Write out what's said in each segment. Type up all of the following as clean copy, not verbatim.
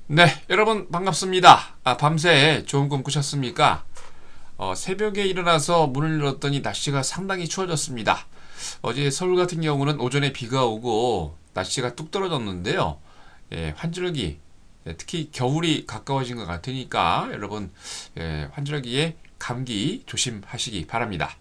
네, 여러분 반갑습니다. 밤새 좋은 꿈 꾸셨습니까? 새벽에 일어나서 문을 열었더니 날씨가 상당히 추워졌습니다. 어제 서울 같은 경우는 오전에 비가 오고 날씨가 뚝 떨어졌는데요. 환절기, 특히 겨울이 가까워진 것 같으니까 여러분 환절기에 감기 조심하시기 바랍니다.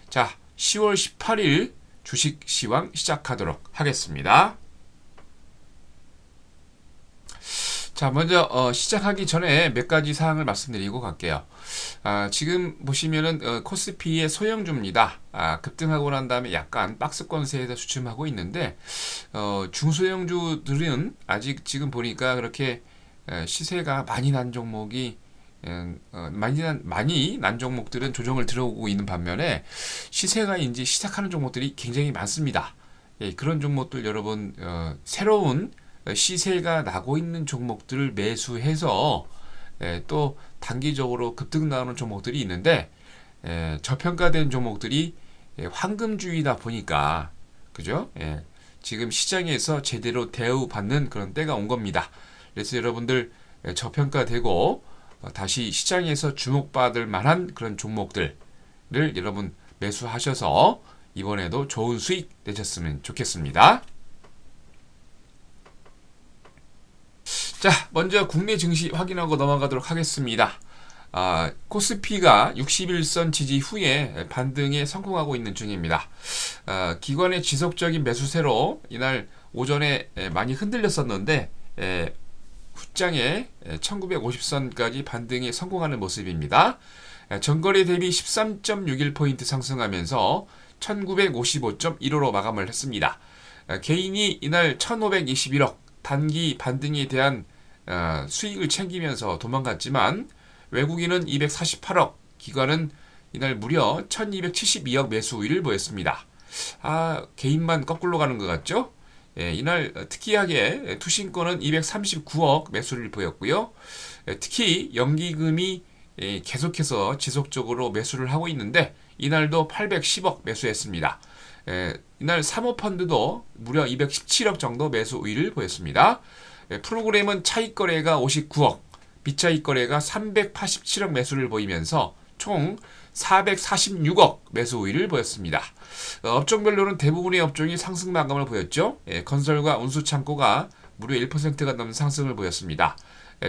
자, 10월 18일 주식 시황 시작하도록 하겠습니다. 자, 먼저 시작하기 전에 몇 가지 사항을 말씀드리고 갈게요. 지금 보시면은 코스피의 소형주입니다. 급등하고 난 다음에 약간 박스권세에서 주춤하고 있는데 중소형주들은 아직 지금 보니까 그렇게 시세가 많이 난 종목이 많이 난 종목들은 조정을 들어오고 있는 반면에 시세가 이제 시작하는 종목들이 굉장히 많습니다. 그런 종목들 여러분 새로운 시세가 나고 있는 종목들을 매수해서 또 단기적으로 급등 나오는 종목들이 있는데 저평가된 종목들이 황금주의다 보니까 그죠? 지금 시장에서 제대로 대우받는 그런 때가 온 겁니다. 그래서 여러분들 저평가되고 다시 시장에서 주목받을 만한 그런 종목들을 여러분 매수하셔서 이번에도 좋은 수익 내셨으면 좋겠습니다. 자, 먼저 국내 증시 확인하고 넘어가도록 하겠습니다. 코스피가 61선 지지 후에 반등에 성공하고 있는 중입니다. 기관의 지속적인 매수세로 이날 오전에 많이 흔들렸었는데 후장에 1950선까지 반등에 성공하는 모습입니다. 전거래 대비 13.61포인트 상승하면서 1955.15로 마감을 했습니다. 개인이 이날 1521억 단기 반등에 대한 수익을 챙기면서 도망갔지만 외국인은 248억, 기관은 이날 무려 1272억 매수 우위를 보였습니다. 개인만 거꾸로 가는 것 같죠? 이날 특이하게 투신권은 239억 매수를 보였고요. 특히 연기금이 계속해서 지속적으로 매수를 하고 있는데 이날도 810억 매수했습니다. 이날 사모펀드도 무려 217억 정도 매수 우위를 보였습니다. 프로그램은 차익거래가 59억, 비차익거래가 387억 매수를 보이면서 총 446억 매수 우위를 보였습니다. 업종별로는 대부분의 업종이 상승 마감을 보였죠. 건설과 운수창고가 무려 1%가 넘는 상승을 보였습니다.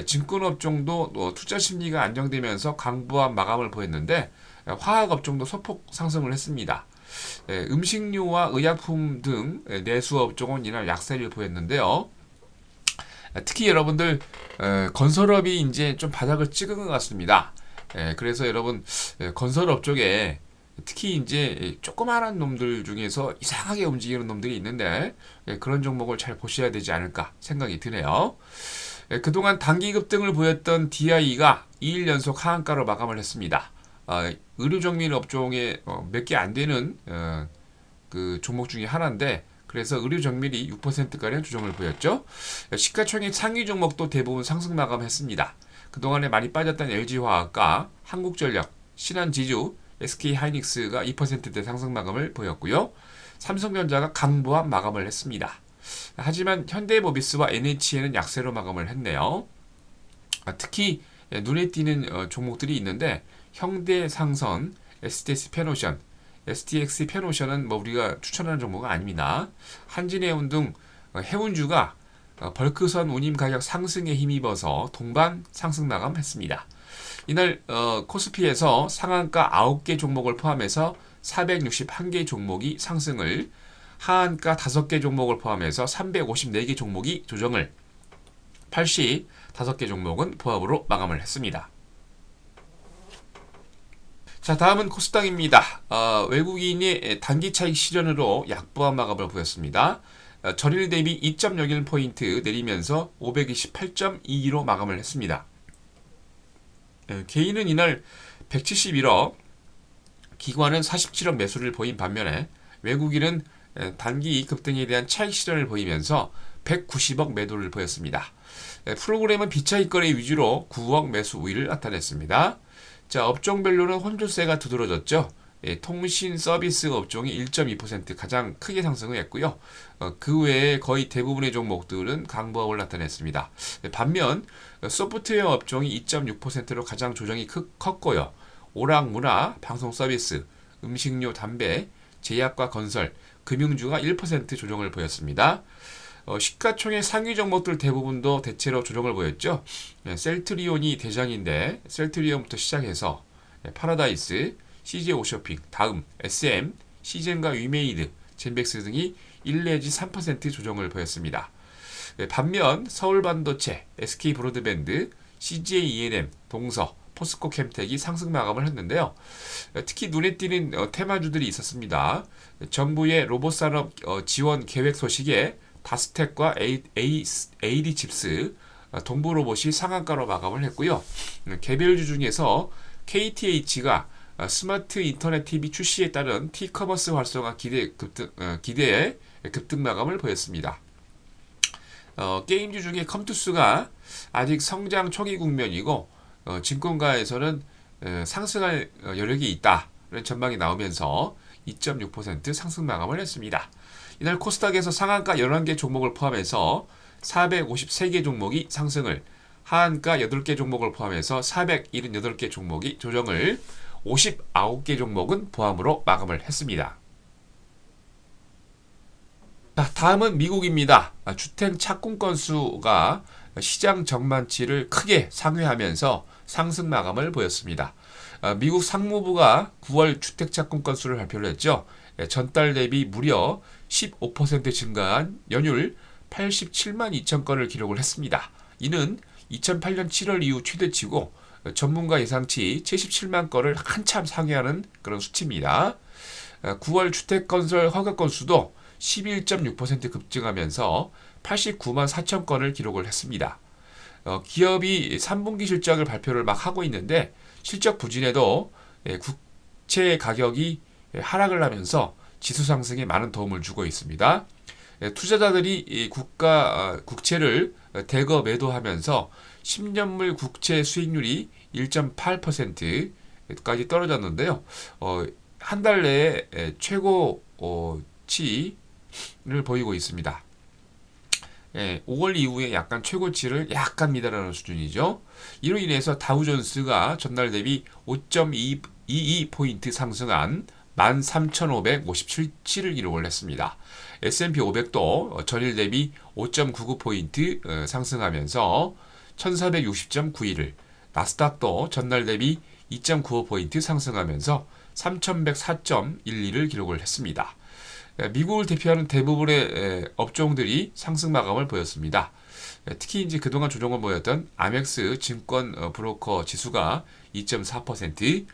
증권업종도 투자 심리가 안정되면서 강보한 마감을 보였는데 화학업종도 소폭 상승을 했습니다. 음식료와 의약품 등 내수 업종은 이날 약세를 보였는데요. 특히 여러분들 건설업이 이제 좀 바닥을 찍은 것 같습니다. 그래서 여러분 건설업 쪽에 특히 이제 조그마한 놈들 중에서 이상하게 움직이는 놈들이 있는데 그런 종목을 잘 보셔야 되지 않을까 생각이 드네요. 그동안 단기 급등을 보였던 DI가 2일 연속 하한가로 마감을 했습니다. 의료정밀 업종에 몇 개 안 되는 그 종목 중에 하나인데 그래서 의료정밀이 6%가량 조정을 보였죠. 시가총액 상위 종목도 대부분 상승 마감했습니다. 그동안에 많이 빠졌던 LG화학과 한국전력, 신한지주, SK하이닉스가 2%대 상승 마감을 보였고요. 삼성전자가 강보합 마감을 했습니다. 하지만 현대모비스와 NHN은 약세로 마감을 했네요. 특히 눈에 띄는 종목들이 있는데 형대상선, STX 페노션, STX 페노션은 우리가 추천하는 종목은 아닙니다. 한진해운 등 해운주가 벌크선 운임 가격 상승에 힘입어서 동반 상승 마감했습니다. 이날 코스피에서 상한가 9개 종목을 포함해서 461개 종목이 상승을, 하한가 5개 종목을 포함해서 354개 종목이 조정을, 85개 종목은 보합으로 마감을 했습니다. 자, 다음은 코스닥입니다. 외국인의 단기 차익 실현으로 약보합 마감을 보였습니다. 전일 대비 2.01포인트 내리면서 528.22로 마감을 했습니다. 개인은 이날 171억, 기관은 47억 매수를 보인 반면에 외국인은 단기 급등에 대한 차익 실현을 보이면서 190억 매도를 보였습니다. 프로그램은 비차익 거래 위주로 9억 매수 우위를 나타냈습니다. 자, 업종별로는 혼조세가 두드러졌죠. 통신 서비스 업종이 1.2% 가장 크게 상승을 했고요. 그 외에 거의 대부분의 종목들은 강보합을 나타냈습니다. 반면 소프트웨어 업종이 2.6%로 가장 조정이 컸고요. 오락문화, 방송 서비스, 음식료, 담배, 제약과 건설, 금융주가 1% 조정을 보였습니다. 시가총액 상위 종목들 대부분도 대체로 조정을 보였죠. 셀트리온이 대장인데 셀트리온부터 시작해서 파라다이스, CJ 오쇼핑, 다음 SM, 시젠과 위메이드, 젠백스 등이 1 내지 3% 조정을 보였습니다. 반면 서울반도체, SK브로드밴드, CJ ENM, 동서, 포스코 캠텍이 상승 마감을 했는데요. 특히 눈에 띄는 테마주들이 있었습니다. 정부의 로봇산업 지원 계획 소식에 다스텍과 AD칩스, 동부로봇이 상한가로 마감을 했고요. 개별주 중에서 KTH가 스마트 인터넷 TV 출시에 따른 티커머스 활성화 기대에 급등 마감을 보였습니다. 게임주 중에 컴투스가 아직 성장 초기 국면이고 증권가에서는 상승할 여력이 있다는 전망이 나오면서 2.6% 상승 마감을 했습니다. 이날 코스닥에서 상한가 11개 종목을 포함해서 453개 종목이 상승을, 하한가 8개 종목을 포함해서 478개 종목이 조정을, 59개 종목은 보합으로 마감을 했습니다. 자, 다음은 미국입니다. 주택 착공 건수가 시장 전망치를 크게 상회하면서 상승 마감을 보였습니다. 미국 상무부가 9월 주택 착공 건수를 발표를 했죠. 전달 대비 무려 15% 증가한 연율 87만 2천 건을 기록을 했습니다. 이는 2008년 7월 이후 최대치고 전문가 예상치 77만 건을 한참 상회하는 그런 수치입니다. 9월 주택 건설 허가 건수도 11.6% 급증하면서 89만 4천 건을 기록을 했습니다. 기업이 3분기 실적을 발표를 막 하고 있는데 실적 부진에도 국채 가격이 하락을 하면서 지수 상승에 많은 도움을 주고 있습니다. 투자자들이 국채를 대거 매도하면서 10년물 국채 수익률이 1.8%까지 떨어졌는데요. 한 달 내에 최고치를 보이고 있습니다. 5월 이후에 약간 최고치를 약간 미달하는 수준이죠. 이로 인해서 다우존스가 전날 대비 5.22포인트 상승한 13,557을 기록을 했습니다. S&P 500도 전일 대비 5.99포인트 상승하면서 1,460.91을, 나스닥도 전날 대비 2.95포인트 상승하면서 3,104.12를 기록을 했습니다. 미국을 대표하는 대부분의 업종들이 상승 마감을 보였습니다. 특히 이제 그동안 조정을 보였던 아멕스 증권 브로커 지수가 2.4%,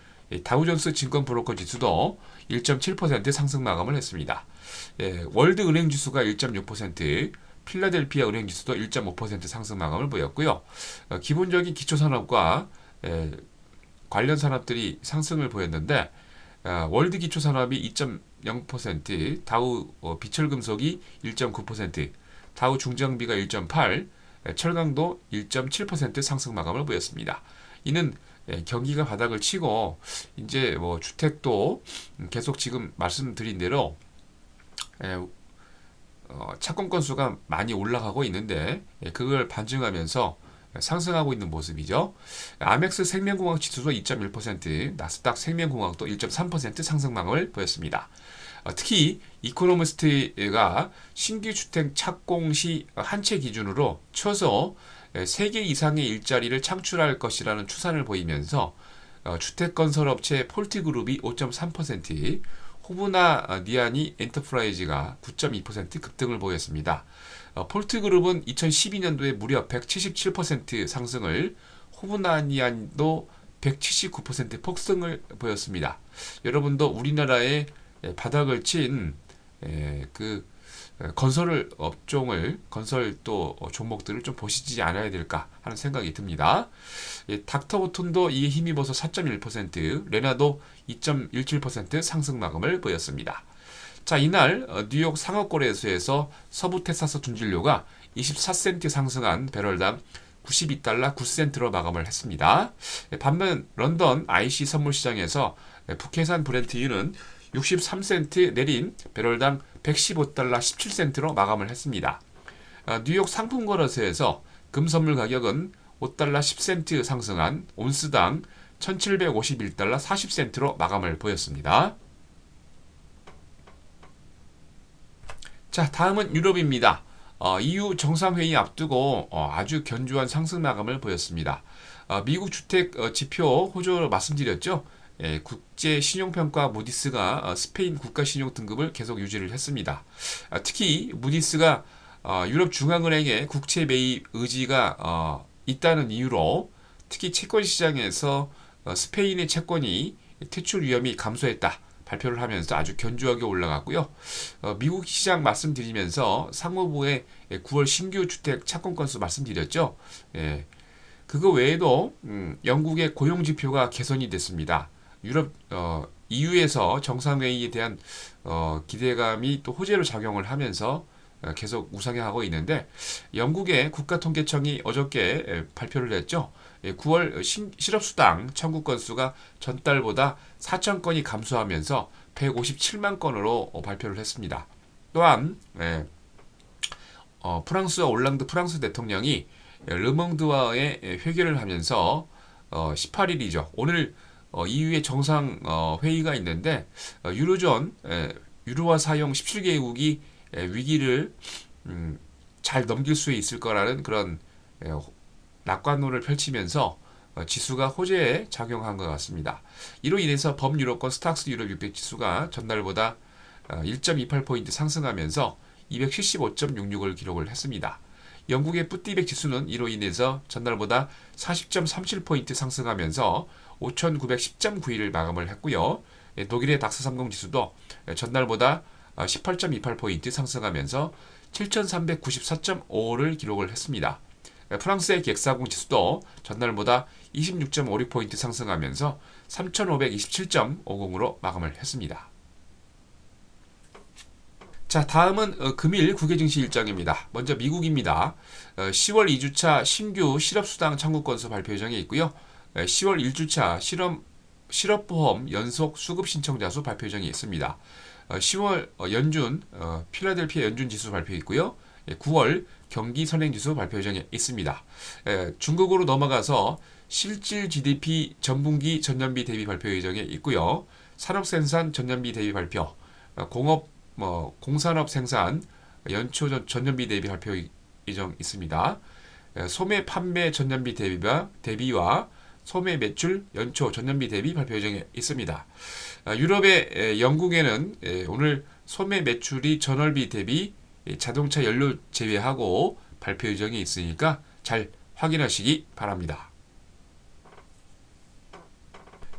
다우존스 증권 브로커 지수도 1.7% 상승 마감을 했습니다. 월드 은행 지수가 1.6%, 필라델피아 은행 지수도 1.5% 상승 마감을 보였고요. 기본적인 기초산업과 관련 산업들이 상승을 보였는데 월드 기초산업이 2.0%, 다우 비철금속이 1.9%, 다우 중장비가 1.8%, 철강도 1.7% 상승 마감을 보였습니다. 이는 경기가 바닥을 치고 이제 뭐 주택도 계속 지금 말씀드린 대로 착공 건수가 많이 올라가고 있는데 그걸 반증하면서 상승하고 있는 모습이죠. 아멕스 생명공학 지수도 2.1%, 나스닥 생명공학도 1.3% 상승망을 보였습니다. 특히 이코노미스트가 신규 주택 착공 시 한 채 기준으로 최소 3개 이상의 일자리를 창출할 것이라는 추산을 보이면서 주택건설업체 폴트그룹이 5.3%, 호브나 니아니 엔터프라이즈가 9.2% 급등을 보였습니다. 폴트그룹은 2012년도에 무려 177% 상승을, 호브나니안도 179% 폭등을 보였습니다. 여러분도 우리나라의 바닥을 친 건설 업종을, 건설 또 종목들을 좀 보시지 않아야 될까 하는 생각이 듭니다. 닥터오톤도 이에 힘입어서 4.1%, 레나도 2.17% 상승 마감을 보였습니다. 자, 이날 뉴욕 상업거래소에서 서부 텍사스 둔진료가 24센트 상승한 배럴당 92달러 9센트로 마감을 했습니다. 반면 런던 IC 선물시장에서 북해산 브렌트유는 63센트 내린 배럴당 115달러 17센트로 마감을 했습니다. 뉴욕 상품거래소에서 금 선물 가격은 5달러 10센트 상승한 온스당 1751달러 40센트로 마감을 보였습니다. 자, 다음은 유럽입니다. EU 정상회의 앞두고 아주 견조한 상승 마감을 보였습니다. 미국 주택 지표 호조로 말씀드렸죠. 국제 신용평가 무디스가 스페인 국가 신용 등급을 계속 유지를 했습니다. 특히 무디스가 유럽 중앙은행의 국채 매입 의지가 있다는 이유로 특히 채권 시장에서 스페인의 채권이 퇴출 위험이 감소했다 발표를 하면서 아주 견조하게 올라갔고요. 미국 시장 말씀드리면서 상무부의 9월 신규 주택 착공 건수 말씀드렸죠. 그거 외에도 영국의 고용 지표가 개선이 됐습니다. 유럽 EU에서 정상회의에 대한 기대감이 또 호재로 작용을 하면서 계속 우상향하고 있는데 영국의 국가통계청이 어저께 발표를 했죠. 9월 실업수당 청구 건수가 전달보다 4천 건이 감소하면서 157만 건으로 발표를 했습니다. 또한 프랑스와 올랑드 프랑스 대통령이 르몽드와의 회견을 하면서 18일이죠. 오늘 EU의 정상 회의가 있는데 유로존 유로화 사용 17개국이 위기를 잘 넘길 수 있을 거라는 그런 낙관론을 펼치면서 지수가 호재에 작용한 것 같습니다. 이로 인해서 범유로권 스탁스 유럽 600 지수가 전날보다 1.28포인트 상승하면서 275.66을 기록을 했습니다. 영국의 푸티200 지수는 이로 인해서 전날보다 40.37포인트 상승하면서 5,910.91을 마감을 했고요. 독일의 닥스30 지수도 전날보다 18.28포인트 상승하면서 7,394.5를 기록을 했습니다. 프랑스의 객사공 지수도 전날보다 26.56포인트 상승하면서 3,527.50으로 마감을 했습니다. 자, 다음은 금일 국외 증시 일정입니다. 먼저 미국입니다. 10월 2주차 신규 실업수당 청구 건수 발표 예정에 있고요. 10월 1주차 실업보험 연속 수급 신청자 수 발표 예정에 있습니다. 10월 연준 필라델피아 연준 지수 발표 있고요. 9월 경기 선행지수 발표 예정에 있습니다. 중국으로 넘어가서 실질 GDP 전분기 전년비 대비 발표 예정에 있고요. 산업생산 전년비 대비 발표, 공산업 생산 연초 전년비 대비 발표 예정 있습니다. 소매 판매 전년비 대비와 소매 매출 연초 전년비 대비 발표 예정에 있습니다. 유럽의 영국에는 오늘 소매 매출이 전월비 대비 자동차 연료 제외하고 발표 예정이 있으니까 잘 확인하시기 바랍니다.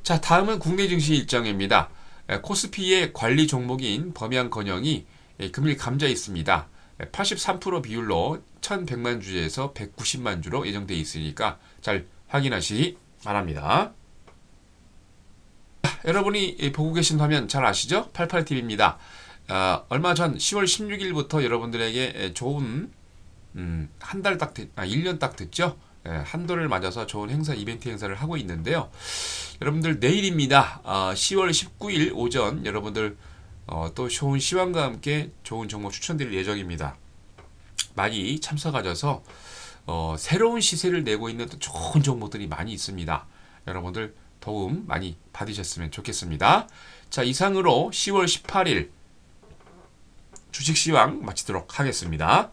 자, 다음은 국내 증시 일정입니다. 코스피의 관리 종목인 범양건영이 금일 감자 있습니다. 83% 비율로 1100만 주에서 190만 주로 예정되어 있으니까 잘 확인하시기 바랍니다. 여러분이 보고 계신 화면 잘 아시죠? 88TV입니다. 얼마 전 10월 16일부터 여러분들에게 좋은 한 달 딱 1년 딱 됐죠? 한도를 맞아서 좋은 이벤트 행사를 하고 있는데요. 여러분들 내일입니다. 10월 19일 오전 여러분들 또 좋은 시황과 함께 좋은 종목 추천드릴 예정입니다. 많이 참석하셔서 새로운 시세를 내고 있는 또 좋은 종목들이 많이 있습니다. 여러분들 도움 많이 받으셨으면 좋겠습니다. 자, 이상으로 10월 18일 주식시황 마치도록 하겠습니다.